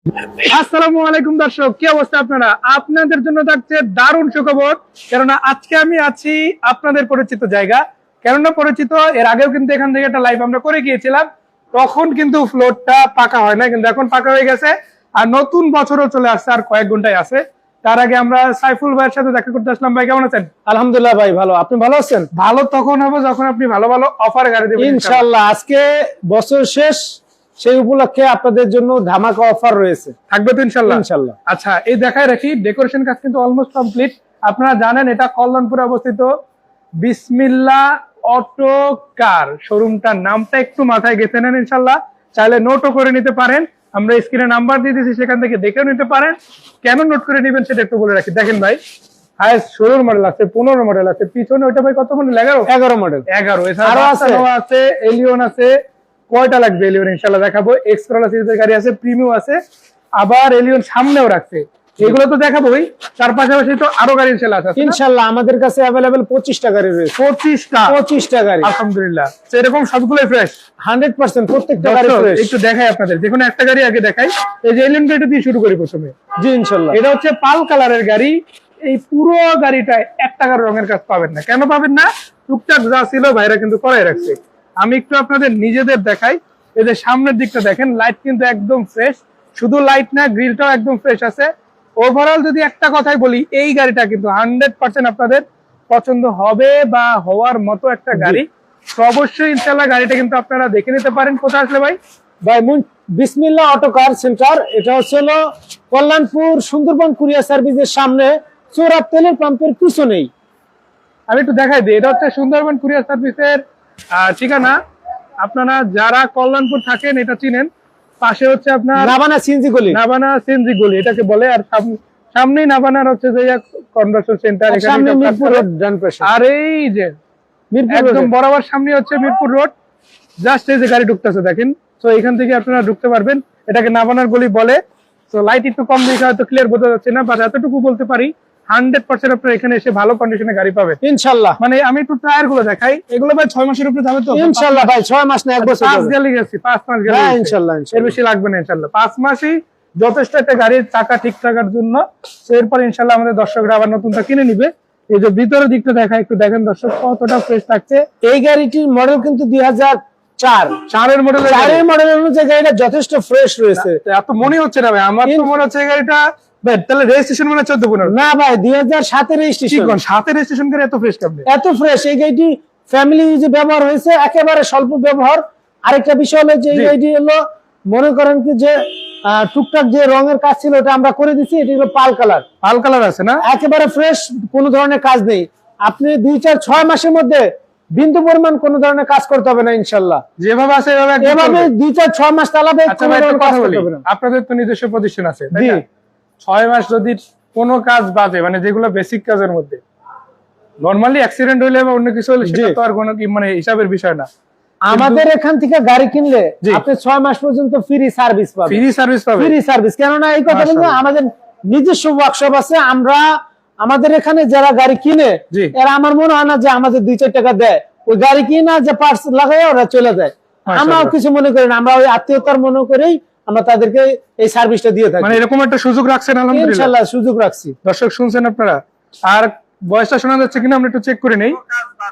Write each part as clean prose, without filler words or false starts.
আসসালামু আলাইকুম দর্শক, কি অবস্থা আপনারা? আপনাদের জন্য থাকছে দারুণ সুখবর। কেননা আজকে আমি আছি আপনাদের পরিচিত জায়গা। কেননা পরিচিত, এর আগেও কিন্তু এখান থেকে একটা লাইভ আমরা করে গিয়েছিলাম। তখন কিন্তু ফ্লোরটা পাকা হয় না, কিন্তু এখন পাকা হয়ে গেছে। আর নতুন বছরও চলে আসছে, আর কয়েক ঘন্টায় আছে। তার আগে আমরা সাইফুল ভাইয়ের সাথে দেখা করতে আসলাম। ভাই কেমন আছেন? আলহামদুলিল্লাহ ভাই, ভালো। আপনি ভালো আছেন? ভালো তখন হবে যখন আপনি ভালো ভালো অফার গাড়ি দেবেন ইনশাআল্লাহ। আজকে বছর শেষ, সেই উপলক্ষে আপনাদের জন্য ধামাকা অফার রয়েছে, থাকবে তো ইনশাআল্লাহ? ইনশাআল্লাহ। আচ্ছা, এই দেখায় রাখি, ডেকোরেশন কাজ কিন্তু অলমোস্ট কমপ্লিট। আপনারা জানেন এটা কল্যাণপুরে অবস্থিত বিসমিল্লাহ অটো কার শোরুমটার নামটা একটু মাথায় গেঁথে নেন ইনশাআল্লাহ। চাইলে নোটও করে নিতে পারেন, আমরা স্ক্রিনে নাম্বার দিয়ে দিয়েছি, সেখান থেকে দেখেও নিতে পারেন। কেন নোট করে নেবেন সেটা একটু বলে রাখি। দেখেন ভাই, হাইস্ট 16 মডেল আছে, 15 মডেল আছে, পিছনে ওইটা ভাই কত মডেল? 11 মডেল। 11 এছাড়া আছে, এলিয়ন আছে। কয়টা লাগবে এলিয়ন ইনশাআল্লাহ দেখাবো। এক্সক্রোলা সিরিজের গাড়ি আছে, প্রিমিও আছে, আবার এলিয়ন সামনেও রাখছে। এগুলো তো দেখাবোই, তার পাশাপাশি তো আরো গাড়ি ইনশাআল্লাহ আছে। ইনশাআল্লাহ আমাদের কাছে अवेलेबल 25টা গাড়ি রয়েছে। 25টা গাড়ি আলহামদুলিল্লাহ। তো এরকম সবগুলোই ফ্রেশ 100%, প্রত্যেকটা গাড়ি ফ্রেশ। একটু দেখাই আপনাদের, দেখুন একটা গাড়ি আগে দেখাই। এই যে এলিয়ন গাড়িটা দিয়ে শুরু করি প্রথমে। জি ইনশাআল্লাহ। এটা হচ্ছে পাল কালারের গাড়ি। এই পুরো গাড়িটায় 1 টাকার রঙের কাজ পাবেন না। কেন পাবেন না? টুকটাক যা ছিল ভাইরা কিন্তু করাই রাখছে। আমি একটু আপনাদের নিজেদের দেখাই। এই যে সামনের দিকটা দেখেন, লাইট কিন্তু একদম ফ্রেশ। শুধু লাইট না, গ্রিলটাও একদম ফ্রেশ আছে। ওভারঅল যদি একটা কথাই বলি, এই গাড়িটা কিন্তু 100% আপনাদের পছন্দ হবে বা হওয়ার মতো একটা গাড়ি। তো অবশ্যই ইনশাআল্লাহ গাড়িটা কিন্তু আপনারা দেখে নিতে পারেন। কোথায় আসলে ভাই? ভাই বিসমিল্লাহ অটো কার সেন্টার। এটা হচ্ছে কল্যাণপুর সুন্দরবন কুরিয়ার সার্ভিসের সামনে, চোরাব তেলের পাম্পের পিছনেই। আমি একটু দেখাই দিই, এটা হচ্ছে সুন্দরবন কুরিয়ার সার্ভিসের ঠিকানা। আপনারা যারা কল্যাণপুর থাকেন এটা চিনেন। পাশে হচ্ছে আপনার নাবানা সিএনজি গলি, নাবানা সিএনজি গলি এটাকে বলে। আর সামনেই নাবানার হচ্ছে যে কনভার্সন সেন্টার, সামনে মিরপুর রোড ডান পাশে। আর এই যে মিরপুর একদম বরাবর সামনে হচ্ছে মিরপুর রোড। জাস্ট এই যে গাড়ি ঢুকতেছে দেখেন, তো এখান থেকে আপনারা ঢুকতে পারবেন। এটাকে নাবানার গলি বলে। তো লাইট একটু কম দেখে হয়তো ক্লিয়ার বোঝা যাচ্ছে না, বাট এতটুকু বলতে পারি 100% আপনারা এখানে এসে ভালো কন্ডিশনে গাড়ি পাবেন ইনশাআল্লাহ। মানে আমি একটু টায়ার গুলো দেখাই, এগুলো ভাই 6 মাসের উপরে যাবে তো ইনশাআল্লাহ ভাই। 6 মাস না 1 বছর 5 গেলে গেছি, 5 মাস গেলে হ্যাঁ ইনশাআল্লাহ। এর বেশি লাগবে না ইনশাআল্লাহ। 5 মাসই যথেষ্ট একটা গাড়ির চাকা ঠিক থাকার জন্য। তো এরপর ইনশাআল্লাহ আমাদের দর্শকরা আবার নতুনটা কিনে নিবে। এই যে ভিতরের দিকটা দেখা একটু দেখেন দর্শক, কতটা ফ্রেশ থাকছে। এই গাড়িটির মডেল কিন্তু 2004 এর মডেল। 4 মডেল অনুযায়ী গাড়িটা যথেষ্ট ফ্রেশ রয়েছে। এত মনে হচ্ছে না ভাই, আমার তো মনে হচ্ছে এই গাড়িটা ভাই তাহলে রেজিস্ট্রেশন মনে 14-15 না ভাই, 2007 এর রেজিস্ট্রেশন। 7 এর রেজিস্ট্রেশন করে এত ফ্রেশ কেমনে? এত ফ্রেশ। এই গাড়িটি ফ্যামিলি ইউজে ব্যবহার হয়েছে, একেবারে স্বল্প ব্যবহার। আরেকটা বিষয় হলো যে এই গাড়িটি হলো, মনে করেন কি যে টুকটাক যে রঙের কাজ ছিল ওটা আমরা করে দিচ্ছি। এটি হলো পাল কালার। পাল কালার আছে না, একেবারে ফ্রেশ, কোনো ধরনের কাজ নেই। আপনি 2-4-6 মাসের মধ্যে বিন্দু পরিমাণ কোনো ধরনের কাজ করতে হবে না ইনশাআল্লাহ। যেভাবে আছে এভাবে 2-4-6 মাস চালাবে। আপনাদের তো নিজস্ব প্রতিষ্ঠান আছে, তাই না? 6 মাস যদি কোনো কাজ বাজে, মানে যেগুলো বেসিক কাজের মধ্যে, নরমালি অ্যাক্সিডেন্ট হইলে বা অন্য কিছু হলে সেটা তো আর কোনো মানে হিসাবের বিষয় না। আমাদের এখান থেকে গাড়ি কিনলে আপনি 6 মাস পর্যন্ত ফ্রি সার্ভিস পাবেন। ফ্রি সার্ভিস কেননা এই কথা বলবো, আমাদের নিজস্ব ওয়ার্কশপ আছে। আমরা আমাদের এখানে যারা গাড়ি কিনে, এরা আমার মনে হয় না যে আমাদের 2-4 টাকা দেয়। ওই গাড়ি কিনা যে পার্টস লাগায় ওরা চলে যায়। আমরাও কিছু মনে করি না, আমরা ওই আত্মীয়তার মনে করেই আমরা তাদেরকে এই সার্ভিসটা দিয়ে থাকি। মানে এরকম একটা সুযোগ রাখছেন আলহামদুলিল্লাহ। ইনশাআল্লাহ সুযোগ রাখছি। দর্শক শুনছেন আপনারা? আর ভয়েসটা শোনা যাচ্ছে কিনা আমরা একটু চেক করে নেই,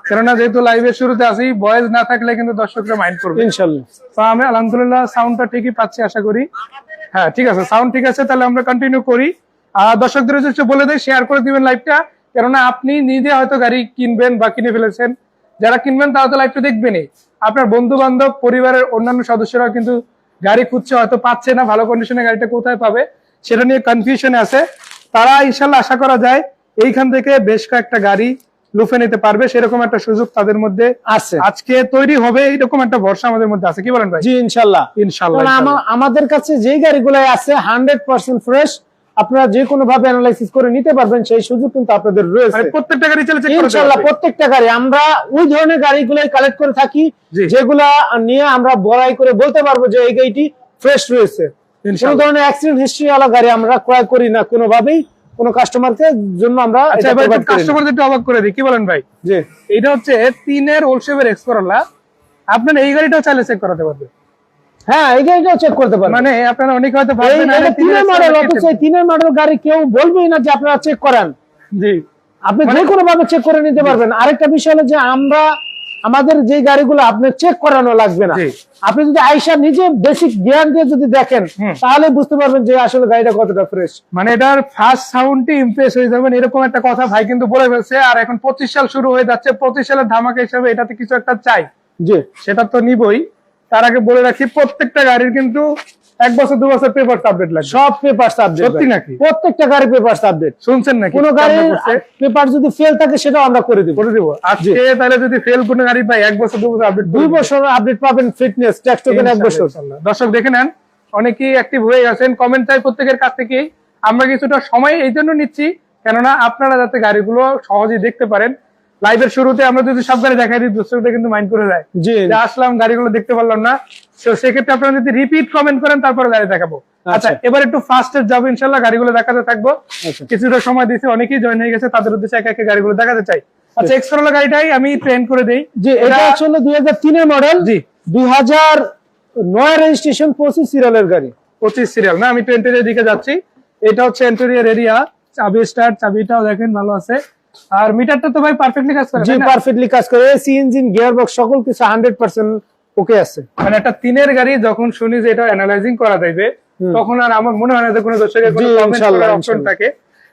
কেননা যেহেতু লাইভের শুরুতে আছি, ভয়েস না থাকলে কিন্তু দর্শকরা মাইন্ড করবে ইনশাআল্লাহ। তো আমি আলহামদুলিল্লাহ সাউন্ডটা ঠিকই পাচ্ছি আশা করি। হ্যাঁ ঠিক আছে, সাউন্ড ঠিক আছে, তাহলে আমরা কন্টিনিউ করি। আর দর্শকদের হচ্ছে বলে দেয়, শেয়ার করে দিবেন লাইভটা, কেননা আপনি নিজে হয়তো গাড়ি কিনবেন বা কিনে ফেলেছেন। যারা কিনবেন তারা তো লাইভটা দেখবেনই। আপনার বন্ধু বান্ধব, পরিবারের অন্যান্য সদস্যরা কিন্তু গাড়ি খুঁজছে, হয়তো পাচ্ছে না, ভালো কন্ডিশনে গাড়িটা কোথায় পাবে সেটা নিয়ে কনফিউশনে আছে। তারা ইনশাল্লাহ আশা করা যায় এইখান থেকে বেশ কয়েকটা গাড়ি লুফে নিতে পারবে, সেরকম একটা সুযোগ তাদের মধ্যে আছে, আজকে তৈরি হবে এরকম একটা ভরসা আমাদের মধ্যে আছে। কি বলেন ভাই? জি ইনশাআল্লাহ। ইনশাআল্লাহ আমাদের কাছে যেই গাড়িগুলো আছে 100% ফ্রেশ, আপনারা যে কোনো ভাবে অ্যানালাইসিস করে নিতে পারবেন, সেই সুযোগ কিন্তু আপনাদের রয়েছে। প্রত্যেকটা গাড়ি চলে চেক ইনশাআল্লাহ প্রত্যেকটা গাড়ি আমরা ওই ধরনের গাড়িগুলোই কালেক্ট করে থাকি, যেগুলা নিয়ে আমরা বড়াই করে বলতে পারবো যে এই গাড়িটি ফ্রেশ রয়েছে। কোনো ধরনের অ্যাক্সিডেন্ট হিস্ট্রি ওয়ালা গাড়ি আমরা ক্রয় করি না কোনোভাবেই, কোনো কাস্টমারকে জন্য আমরা। আচ্ছা ভাই, কাস্টমারদের একটু অবাক করে দিই। কি বলেন ভাই? জি, এটা হচ্ছে 3 এর ওল্ড শেপের এক্সপ্লোরার। আপনার এই গাড়িটাও চাইলে চেক করাতে পারবে। হ্যাঁ এই গাড়িটাও চেক করতে পারবেন। মানে আপনারা অনেকে হয়তো ভাববেন এটা 3 মডেল, অথচ এই 3 মডেল গাড়ি কেউ বলবেই না যে আপনারা চেক করেন। জি, আপনি যে কোনো ভাবে চেক করে নিতে পারবেন। আরেকটা বিষয় হলো যে আমাদের যে গাড়িগুলো আপনি চেক করানো লাগবে না, আপনি যদি আইসা নিজে বেসিক জ্ঞান দিয়ে যদি দেখেন তাহলে বুঝতে পারবেন যে আসলে গাড়িটা কতটা ফ্রেশ। মানে এটার ফার্স্ট সাউন্ডই ইমপ্রেস হয়ে যাবেন, এরকম একটা কথা ভাই কিন্তু বলে ফেলছে। আর এখন 25 সাল শুরু হয়ে যাচ্ছে, 25 সালের ধামাকা হিসাবে এটাতে কিছু একটা চাই, জি সেটা তো নিবই। তার আগে বলে রাখি, প্রত্যেকটা গাড়ির কিন্তু 1 বছর 2 বছর পেপারস আপডেট লাগবে। সব পেপারস আপডেট। সত্যি নাকি? প্রত্যেকটা গাড়ি পেপারস আপডেট। শুনছেন নাকি? কোন গাড়ির পেপার যদি ফেল থাকে সেটাও আমরা করে দিব। আজকে তাহলে যদি ফেল কোন গাড়ি পাই 1 বছর 2 বছর আপডেট, 2 বছর আপডেট পাবেন, ফিটনেস ট্যাক্স টোকেন 1 বছর। দর্শক দেখে নেন, অনেকেই অ্যাক্টিভ হয়ে গেছেন, কমেন্ট চাই প্রত্যেকের কাছ থেকে। আমরা কিছুটা সময় এই জন্য নিচ্ছি, কেননা আপনারা যাতে গাড়িগুলো সহজেই দেখতে পারেন। লাইভের শুরুতে আমরা যদি সব গাড়ি দেখাই দিই, দর্শকরা কিন্তু মাইন্ড করে যায় জি যে আসলাম গাড়িগুলো দেখতে পারলাম না। তো সেক্ষেত্রে আপনারা যদি রিপিট কমেন্ট করেন তারপরে গাড়ি দেখাবো। আচ্ছা, এবার একটু ফাস্টের যাবো ইনশাল্লাহ, গাড়িগুলো দেখাতে থাকবো। কিছুটা সময় দিয়েছি, অনেকেই জয়েন হয়ে গেছে, তাদের উদ্দেশ্যে একে একে গাড়িগুলো দেখাতে চাই। আচ্ছা, এক্স করোলা গাড়িটাই আমি ট্রেন করে দেই। জি, এটা আসলে 2003 এর মডেল। জি, 2009 রেজিস্ট্রেশন, 25 সিরিয়ালের গাড়ি। 25 সিরিয়াল না, আমি 20 এর দিকে যাচ্ছি। এটা হচ্ছে ইন্টেরিয়র এরিয়া, চাবি স্টার্ট, চাবিটাও দেখেন ভালো আছে। আর মিটারটা তো ভাই পারফেক্টলি কাজ করে। জি, পারফেক্টলি কাজ করে। এসি, ইঞ্জিন, গিয়ারবক্স সকল কিছু 100% ওকে আছে। মানে একটা 3 এর গাড়ি যখন শুনি যে এটা অ্যানালাইজিং করা যাবে, তখন আর আমার মনে হয় না যে কোনো দর্শকের কোনো কমেন্ট করার অপশন থাকে।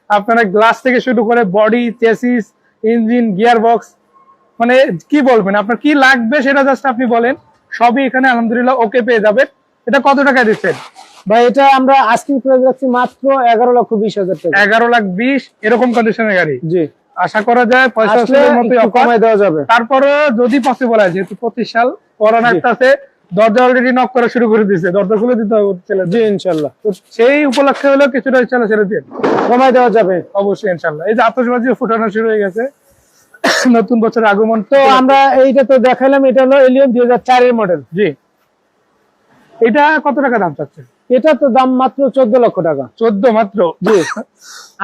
আপনারা গ্লাস থেকে শুরু করে বডি, চেসিস, ইঞ্জিন, গিয়ারবক্স, মানে কি বলবেন, আপনার কি লাগবে সেটা জাস্ট আপনি বলেন, সবই এখানে আলহামদুলিল্লাহ ওকে পেয়ে যাবেন। এটা কত টাকা দিচ্ছেন ভাই? এটা আমরা আস্কিং প্রাইস রাখছি মাত্র 11,20,000 টাকা। 11,20,000 এরকম কন্ডিশনের গাড়ি। জি, আশা করা যায় 85,000 মতো কমায় দেওয়া যাবে। তারপরে যদি পসিবল হয়, যেহেতু 25 সাল করোনা আছে, দরজা অলরেডি নক করা শুরু করে দিয়েছে, দরজা খুলে দিতে হবে ছেলে। জি ইনশাআল্লাহ, সেই উপলক্ষে হলেও কিছুটা ইনশাআল্লাহ ছেড়ে দিয়ে কমায় দেওয়া যাবে অবশ্যই ইনশাআল্লাহ। এই যে আতশবাজি ফুটানো শুরু হয়ে গেছে, নতুন বছরের আগমন। তো আমরা এইটা তো দেখালাম, এটা হলো এলিয়ন 2004 এর মডেল। জি, এটা কত টাকা দাম চাচ্ছে? এটা তো দাম মাত্র 14 লক্ষ টাকা। 14 মাত্র? জি,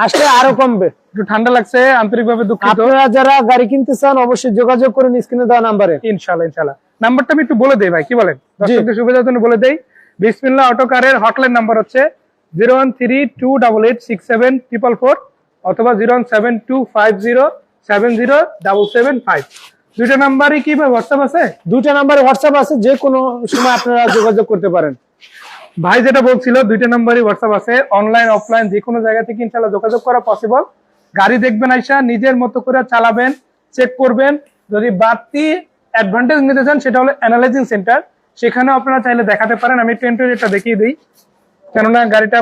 আসলে আরো কমবে। একটু ঠান্ডা লাগছে, আন্তরিকভাবে দুঃখিত। আপনারা যারা গাড়ি কিনতে চান অবশ্যই যোগাযোগ করুন স্ক্রিনে দেওয়া নাম্বারে। ইনশাআল্লাহ ইনশাআল্লাহ। নাম্বারটা আমি একটু বলে দেই ভাই, কি বলেন? দর্শকদের সুবিধার জন্য বলে দেই। বিসমিল্লাহ অটো কারের হটলাইন নাম্বার হচ্ছে 01328867444 অথবা 01725070775। দুইটা নাম্বারই কি ভাই হোয়াটসঅ্যাপ আছে? দুইটা নাম্বারে হোয়াটসঅ্যাপ আছে, যে কোনো সময় আপনারা যোগাযোগ করতে পারেন। ভাই যেটা বলছিল, দুইটা নাম্বারই হোয়াটসঅ্যাপ আছে, অনলাইন অফলাইন যে কোনো জায়গা থেকে ইনশাআল্লাহ যোগাযোগ করা পসিবল। গাড়ি দেখবেন আইসা, নিজের মতো করে চালাবেন, চেক করবেন। যদি বাড়তি অ্যাডভান্টেজ নিতে চান সেটা হলো অ্যানালাইজিং সেন্টার, সেখানেও আপনারা চাইলে দেখাতে পারেন। আমি টেন্টরিটা দেখিয়ে দিই, কেননা গাড়িটা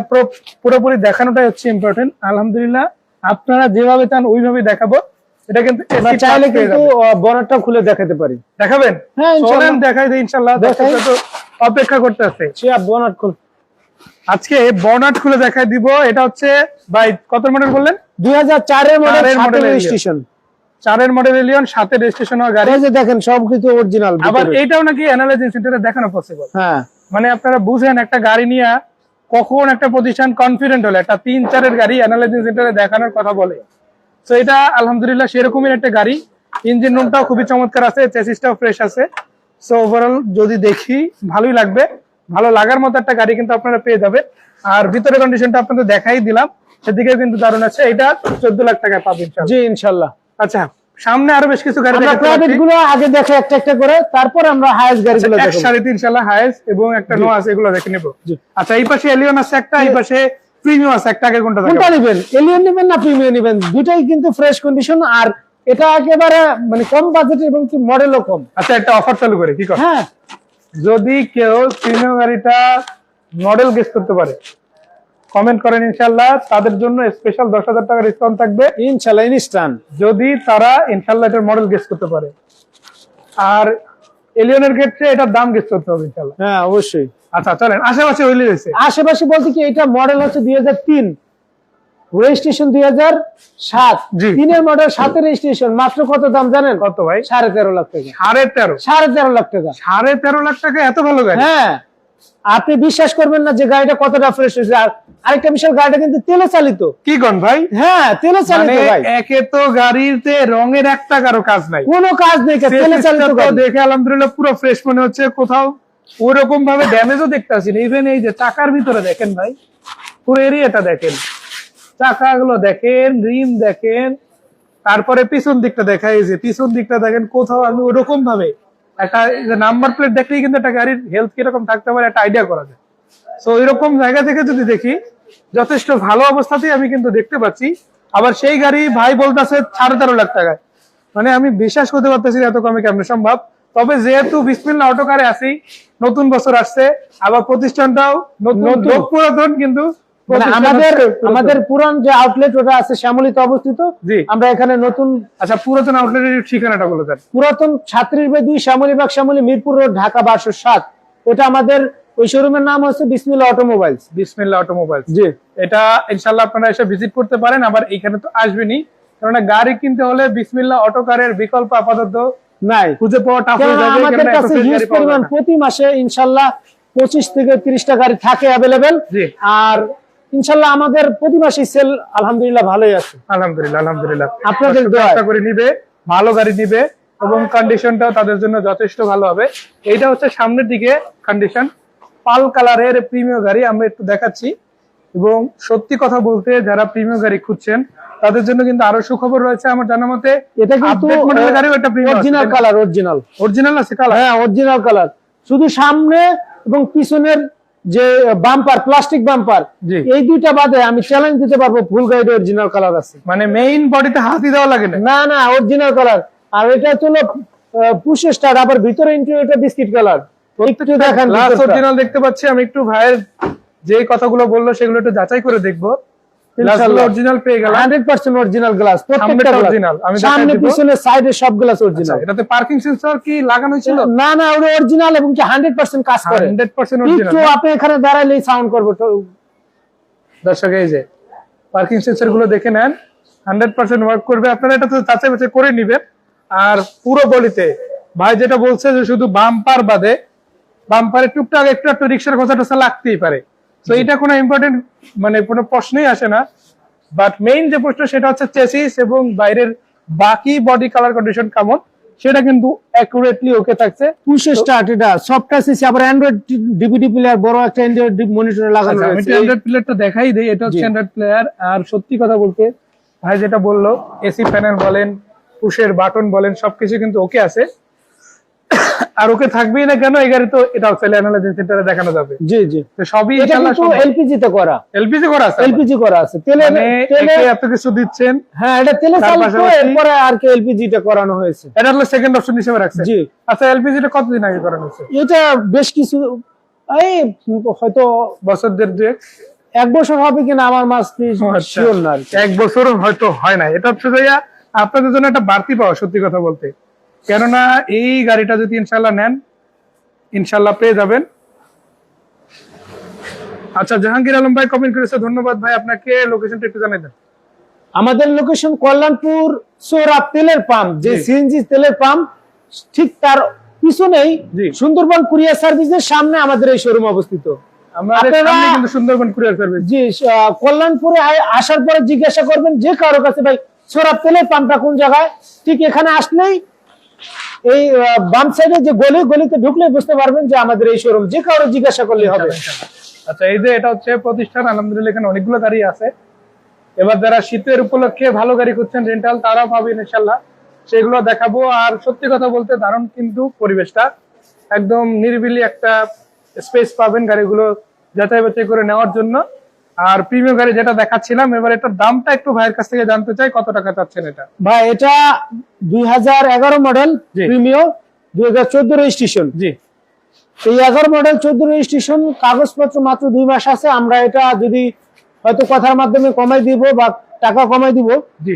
পুরোপুরি দেখানোটাই হচ্ছে ইম্পর্টেন্ট। আলহামদুলিল্লাহ, আপনারা যেভাবে চান ওইভাবেই দেখাবো। এটা কিন্তু চাইলে কিন্তু বনেটটা খুলে দেখাতে পারি। দেখাবেন? হ্যাঁ চলেন দেখাই দিই ইনশাআল্লাহ। অপেক্ষা করতে আছে। বনেট খুল, আজকে বনেট খুলে দেখাই দিব। এটা হচ্ছে ভাই কত মডেল বললেন? 2004 এর মডেল, রেজিস্ট্রেশন 4 এর মডেল এলিয়ন, 7 এর রেজিস্ট্রেশন হওয়া গাড়ি। এই যে দেখেন সবকিছু অরিজিনাল। আবার এটাও নাকি অ্যানালাইজিং সেন্টারে দেখানো পসিবল। হ্যাঁ, মানে আপনারা বুঝেন, একটা গাড়ি নিয়ে কখন একটা প্রতিষ্ঠান কনফিডেন্ট হলে একটা 3-4 এর গাড়ি অ্যানালাইজিং সেন্টারে দেখানোর কথা বলে। তো এটা আলহামদুলিল্লাহ সেরকমই একটা গাড়ি। ইঞ্জিন রুমটাও খুবই চমৎকার আছে, চেসিসটাও ফ্রেশ আছে। সো ওভারঅল যদি দেখি ভালোই লাগবে, ভালো লাগার মতো একটা গাড়ি কিন্তু আপনারা পেয়ে যাবেন। আর ভিতরে কন্ডিশনটা আপনাদের দেখাই দিলাম, সেদিকে কিন্তু দারুণ আছে। এটা 14 লাখ টাকায় পাবেন জি ইনশাআল্লাহ। আচ্ছা, সামনে আরো বেশ কিছু গাড়ি আমরা প্রাইভেট গুলো আগে দেখে একটা একটা করে, তারপর আমরা হাইয়েস্ট গাড়িগুলো দেখব। 1.5 ইনশাআল্লাহ হাইয়েস্ট এবং একটা নো আছে, এগুলো দেখে নেব। আচ্ছা, এই পাশে এলিয়ন আছে একটা, এই পাশে প্রিমিয়াম আছে একটা। আগে কোনটা নেবেন? এলিয়ন নেবেন না প্রিমিয়াম নেবেন? দুটাই কিন্তু ফ্রেশ কন্ডিশন, আর এটা একেবারে মানে কম বাজেট এবং কি মডেলও কম। আচ্ছা, একটা অফার চালু করে কি করে? হ্যাঁ, যদি কেউ প্রিমিয়াম গাড়িটা মডেল গেস করতে পারে, কমেন্ট করেন ইনশাআল্লাহ, তাদের জন্য স্পেশাল 10,000 টাকা ডিসকাউন্ট থাকবে ইনশাআল্লাহ ইনস্ট্যান্ট, যদি তারা ইনশাআল্লাহ এটার মডেল গেস করতে পারে। আর এলিয়নের ক্ষেত্রে এটার দাম গেস করতে হবে ইনশাআল্লাহ। হ্যাঁ অবশ্যই। আচ্ছা চলেন, আশেপাশে হইলে হয়েছে। আশেপাশে বলতে কি, এটা মডেল হচ্ছে 2003, রেজিস্ট্রেশন 2007। 3 এর মডেল, 7 এর রেজিস্ট্রেশন। মাত্র কত দাম জানেন? কত ভাই? 13.5 লাখ টাকা। 13.5 লাখ টাকা। 13.5 লাখ টাকা এত ভালো গাড়ি? হ্যাঁ, আপনি বিশ্বাস করবেন না যে গাড়িটা কতটা ফ্রেশ হয়েছে। আর আরেকটা বিষয়, গাড়িটা কিন্তু তেলে চালিত। কি কোন ভাই? হ্যাঁ, তেলে চালিত ভাই। একে তো গাড়িতে রঙের একটা কারো কাজ নাই, কোনো কাজ নেই, তেলে চালিত। দেখে আলহামদুলিল্লাহ পুরো ফ্রেশ মনে হচ্ছে, কোথাও ওরকম ভাবে ড্যামেজও দেখতে আসি না। ইভেন এই যে চাকার ভিতরে দেখেন ভাই, পুরো এরিয়াটা দেখেন, চাকাগুলো দেখেন, রিম দেখেন, তারপরে পিছন দিকটা দেখা, এই যে পিছন দিকটা দেখেন, কোথাও আমি ওরকম ভাবে একটা নাম্বার প্লেট দেখলেই কিন্তু একটা গাড়ির হেলথ কিরকম থাকতে পারে একটা আইডিয়া করা যায়। তো এরকম জায়গা থেকে যদি দেখি, যথেষ্ট ভালো অবস্থাতেই আমি কিন্তু দেখতে পাচ্ছি। আবার সেই গাড়ি ভাই বলতেছে 13.5 লাখ টাকায়, মানে আমি বিশ্বাস করতে পারতেছি না এত কমে কেমনে সম্ভব। তবে যেহেতু বিসমিল্লাহ অটো কারে আছি, নতুন বছর আসছে, আবার প্রতিষ্ঠানটাও নতুন পুরাতন, কিন্তু মানে আমাদের পুরান যে আউটলেট ওটা আছে শ্যামলীতে অবস্থিত। আমরা এখানে নতুন, আচ্ছা পুরাতন আউটলেটের ঠিকানাটা বলে দেন। পুরাতন 36/2 শ্যামলীবাগ, শ্যামলী, মিরপুর রোড, ঢাকা 1207। ওটা আমাদের ওই শোরুমের নাম হচ্ছে বিসমিল্লাহ অটোমোবাইলস। বিসমিল্লাহ অটোমোবাইলস, জি। এটা ইনশাআল্লাহ আপনারা এসে ভিজিট করতে পারেন। আবার এখানে তো আসবেনই, কারণ গাড়ি কিনতে হলে বিসমিল্লাহ অটো কারের বিকল্প আপাতত নাই, খুঁজে পাওয়া টাফ হয়ে যাবে। আমাদের কাছে হিউজ পরিমাণ প্রতি মাসে ইনশাআল্লাহ 25 থেকে 30টা গাড়ি থাকে अवेलेबल। আর ইনশাআল্লাহ আমাদের প্রতি মাসে সেল আলহামদুলিল্লাহ ভালোই আছে। আলহামদুলিল্লাহ আপনাদের দোয়া করে নিবে, ভালো গাড়ি নিবে এবং কন্ডিশনটাও তাদের জন্য যথেষ্ট ভালো হবে। এইটা হচ্ছে সামনের দিকে কন্ডিশন, পাল কালারের প্রিমিয়াম গাড়ি আমরা একটু দেখাচ্ছি। এবং সত্যি কথা বলতে যারা প্রিমিয়াম গাড়ি খুঁজছেন তাদের জন্য কিন্তু আরো সুখবর রয়েছে আমার জানা মতে। এটা কিন্তু অরিজিনাল কালার, অরিজিনাল আছে কালার। হ্যাঁ, অরিজিনাল কালার। শুধু সামনে এবং পিছনের যে বাম্পার, প্লাস্টিক বাম্পার, এই দুইটা বাদে আমি চ্যালেঞ্জ দিতে পারবো ফুল গাড়ির অরিজিনাল কালার আছে। মানে মেইন বডিতে হাতই দেওয়া লাগে না, না অরিজিনাল কালার। আর এটা হলো পুশ স্টার্ট, আবার ভিতরে ইন্টেরিয়রটা বিস্কিট কালার। একটু দেখেন, গ্লাস অরিজিনাল দেখতে পাচ্ছি। আমি একটু ভাইয়ের যে কথাগুলো বললো সেগুলো একটু যাচাই করে দেখবো। অরিজিনাল পেয়ে গেলাম, 100% অরিজিনাল গ্লাস, প্রত্যেকটা অরিজিনাল। আমি সামনে পিছনে সাইডে সব গ্লাস অরিজিনাল। এটাতে পার্কিং সেন্সর কি লাগানো ছিল? না ওটা অরিজিনাল এবং কি 100% কাজ করে। 100% অরিজিনাল। তো আপনি এখানে দাঁড়ালেই সাউন্ড করবে। দর্শক এই যে পার্কিং সেন্সর গুলো দেখে নেন, 100% ওয়ার্ক করবে। আপনারা এটা তো যাচাই বাছাই করে নেবেন। আর পুরো বডিতে ভাই যেটা বলছে যে শুধু বাম্পার বাদে, বাম্পারে টুকটাক একটু রিক্সার খোঁচাটা লাগতেই পারে। তো এটা কোনো ইম্পর্টেন্ট মানে কোনো প্রশ্নই আসে না। বাট মেইন যে প্রশ্ন সেটা হচ্ছে চেসিস এবং বাইরের বাকি বডি কালার কন্ডিশন কেমন, সেটা কিন্তু অ্যাকুরেটলি ওকে থাকছে। পুশ স্টার্ট, এটা সফট টাচ সিসি, আবার অ্যান্ড্রয়েড ডিভিডি প্লেয়ার, বড় একটা অ্যান্ড্রয়েড মনিটরে লাগানো আছে। আমি অ্যান্ড্রয়েড প্লেয়ারটা দেখাই দেই, এটা হচ্ছে অ্যান্ড্রয়েড প্লেয়ার। আর সত্যি কথা বলতে ভাই যেটা বললো, এসি প্যানেল বলেন, পুশের বাটন বলেন, সবকিছু কিন্তু ওকে আছে। আর ওকে থাকবেই না কেন, এই গাড়ি তো এটাও সেল অ্যানালাইসিস সেন্টারে দেখানো যাবে। জি তো সবই ইনশাআল্লাহ এলপিজি তে করা, এলপিজি করা আছে, এলপিজি করা আছে। তেলে এত কিছু দিচ্ছেন। হ্যাঁ, এটা তেলে চালবে, এরপরে আর কি এলপিজি টা করানো হয়েছে। এটা হলো সেকেন্ড অপশন হিসেবে রাখছে। জি। আচ্ছা, এলপিজি টা কতদিন আগে করানো হয়েছে? এটা বেশ কিছু, এই হয়তো বছর দেড় দুয়েক, 1 বছর হবে কিনা আমার মাস্তি শিওর না। 1 বছরও হয়তো হয় না। এটা হচ্ছে ভাইয়া আপনাদের জন্য একটা বাড়তি পাওয়া, সত্যি কথা বলতে। কেননা এই গাড়িটা যদি ইনশাল্লাহ নেন, ইনশাল্লাহ পেয়ে যাবেন। আচ্ছা, জাহাঙ্গীর আলম ভাই কমেন্ট করেছে, ধন্যবাদ ভাই আপনাকে। লোকেশনটা একটু জানাই দেন। আমাদের লোকেশন কল্যাণপুর সৌরভ তেলের পাম্প, যে সিএনজি তেলের পাম্প, ঠিক তার পিছনেই সুন্দরবন কুরিয়ার সার্ভিসের সামনে আমাদের এই শোরুম অবস্থিত। কিন্তু সুন্দরবন কুরিয়ার সার্ভিস। জি, কল্যাণপুরে আসার পরে জিজ্ঞাসা করবেন যে কারো কাছে, ভাই সৌরভ তেলের পাম্পটা কোন জায়গায়। ঠিক এখানে আসলেই এই বাম সাইডে যে গলিতে ঢুকলে বুঝতে পারবেন যে আমাদের এই শোরুম। যে কারো জিজ্ঞাসা করলে হবে। আচ্ছা, এই যে এটা হচ্ছে প্রতিষ্ঠান, আলহামদুলিল্লাহ এখানে অনেকগুলো গাড়ি আছে। এবার যারা শীতের উপলক্ষে ভালো গাড়ি খুঁজছেন রেন্টাল, তারাও পাবেন ইনশাল্লাহ, সেগুলো দেখাবো। আর সত্যি কথা বলতে দারুণ কিন্তু পরিবেশটা, একদম নিরিবিলি একটা স্পেস পাবেন গাড়িগুলো যাচাই বাছাই করে নেওয়ার জন্য। আর প্রিমিয়াম গাড়ি যেটা দেখাচ্ছিলাম, এবার এটার দামটা একটু ভাইয়ের কাছ থেকে জানতে চাই, কত টাকা চাচ্ছেন এটা? ভাই এটা 2011 মডেল প্রিমিয়াম, 2014 রেজিস্ট্রেশন। জি, এই 11 মডেল 14 রেজিস্ট্রেশন, কাগজপত্র মাত্র 2 মাস আছে। আমরা এটা যদি হয়তো কথার মাধ্যমে কমাই দিব বা টাকা কমাই দিব। জি,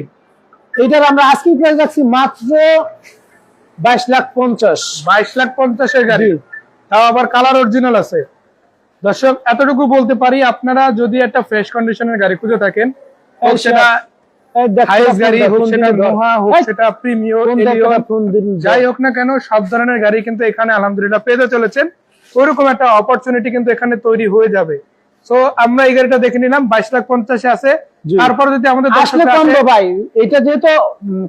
এইটার আমরা আজকে প্রাইস রাখছি মাত্র 22,50,000। 22,50,000 এর গাড়ি, তাও আবার কালার অরিজিনাল আছে। দর্শক এতটুকু বলতে পারি, আপনারা যদি একটা ফ্রেশ কন্ডিশনের গাড়ি খুঁজে থাকেন, সেটা হাইস গাড়ি হোক, সেটা নোহা হোক, সেটা প্রিমিয়ার, যাই হোক না কেন, সব ধরনের গাড়ি কিন্তু এখানে আলহামদুলিল্লাহ পেতে চলেছেন। ওইরকম একটা অপরচুনিটি কিন্তু এখানে তৈরি হয়ে যাবে। তো আমরা এই গাড়িটা দেখে নিলাম 22,50,000 আছে। তারপর যদি আমাদের আসলে কমবো ভাই, এটা যেহেতু